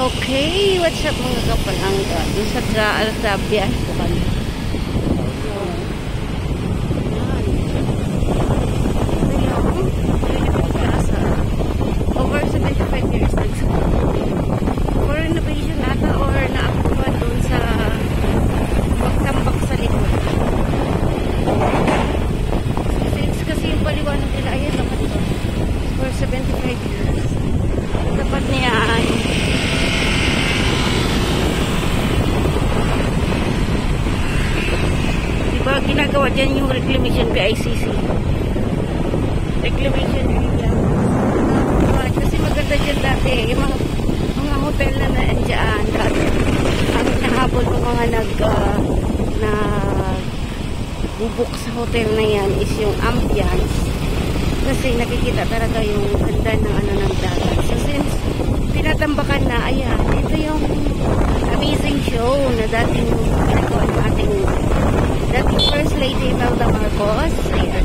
Okay, what's up mga kapalangga? Doon sa Altabia po kami. Over 75 years for renovation ata or naakuha doon sa magtambak sa likod. Kasi yung paliwanag nila, ayan naman to. For 75 years. Tapat niya ay ginagawa dyan yung reclamation PICC. Reclamation area. Kasi maganda dyan dati. Yung mga hotel na naandyan dati. Ang nahabol ng mga bubuk sa hotel na yan is yung ambience. Kasi nakikita talaga yung ganda ng dagat. So since tinatambakan na, ayan, ito yung amazing show na dating ginagawa ng ating dating First Lady Imelda Marcos. Ayan.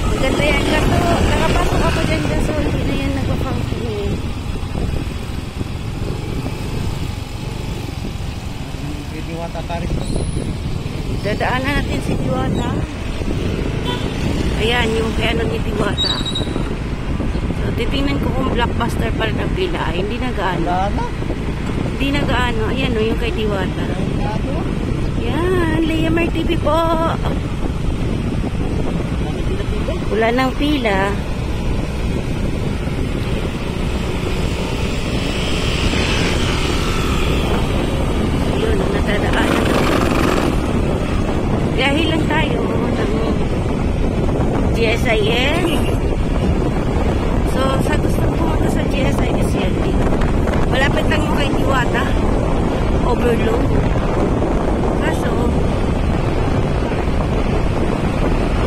Maganda yan. Kaso, nakapasok ako dyan so hindi na yan nag-function. Diwata tarik. Dadaanan natin si Diwata. Ayan, yung piano ni Diwata. So, titingnan ko kung blockbuster pa rin ang pila. Hindi na gaano. Hindi na gaano. Ayan o, yung kay Diwata. Yan, Leamar TV po. Wala nang pila. Yun, natadaanan. Dahil lang tayo ng GSIN. So, sa gusto pumunta sa GSIN is yan. Malapit lang yung kay Diwata. Overload. Kaso,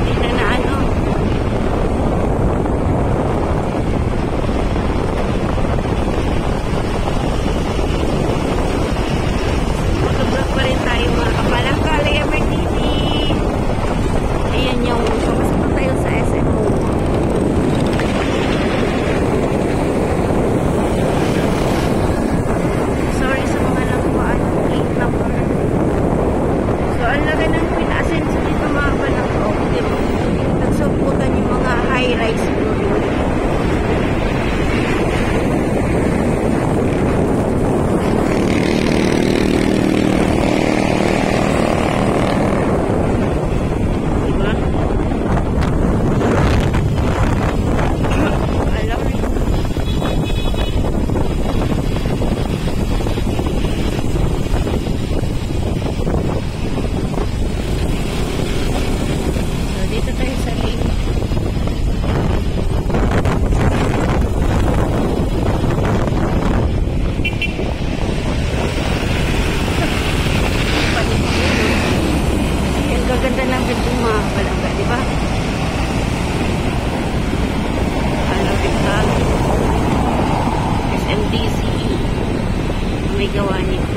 hindi na ano. Mag-vlog pa rin tayo mga kapalangga. Leamar TV. Ayan yung sumasama tayo sa SMO. Sorry sa mga nakuhaan ng plate number. So, ang lagay ng pina-asenso dito mga palangga. Diba? Nagsumputan yung mga high-rise building. Diba? Alam rin. So, dito tayo sa lane. Ang gaganda ng building mga palangga, di ba? Ano dito? SMDC. May gawa nito.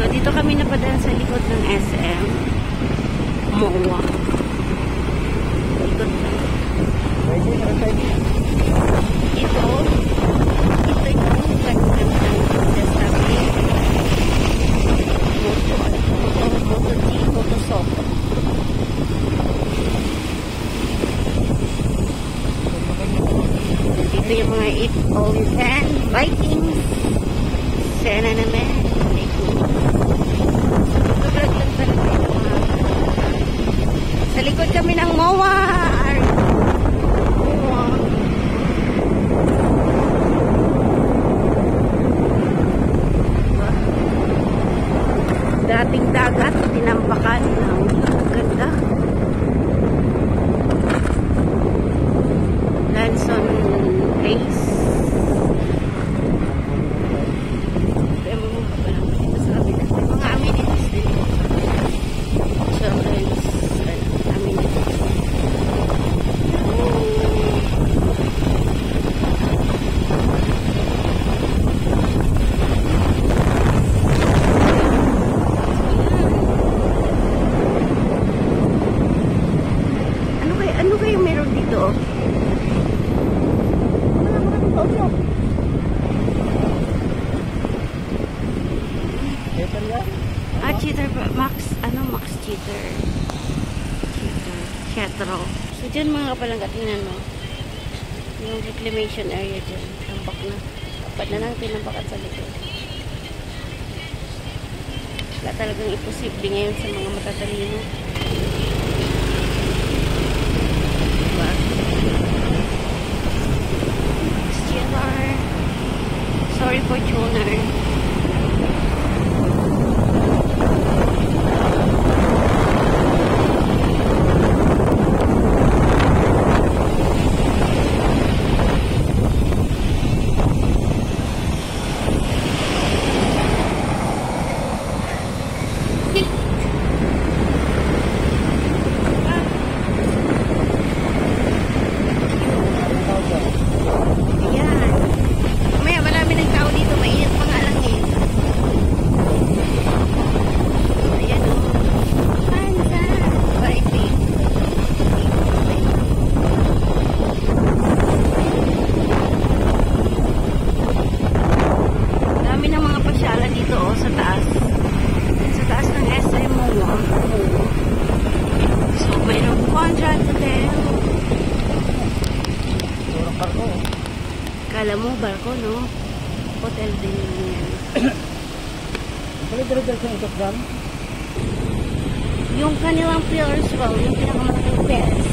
So, dito kami napadaan sa likod ng SM. MOA. Likod lang. Ito yung gagawin ng sabi Moto Soto. Dito yung mga Eat All You Can Vikings. Sana naman. Vlog lang talaga yung mga sa likod kami ng MOA. Dating dagat, tinampakan ng ganda. Lanson Place. Castro. So, dyan mga kapalangga, tingnan mo. Yung reclamation area dyan. Tambak na. Dapat na lang tinambakan sa likod. Wala talagang imposible ngayon sa mga matatalino. Diba? CLR. Sorry for tuner. Ayan. Mamaya marami ng tao dito. Mainit pa nga lang eh. Ayan o. Pansa. Baiti. Dami ng mga pasyalan dito o sa taas. Sa taas ng SM mo. So, mayroong Conrad Hotel. Turang barko. Kala mo, barko, no? Hotel din yun yan. Dali-dali sa isok dam. Yung kanilang pillars, well, yung pinakamalaking beds,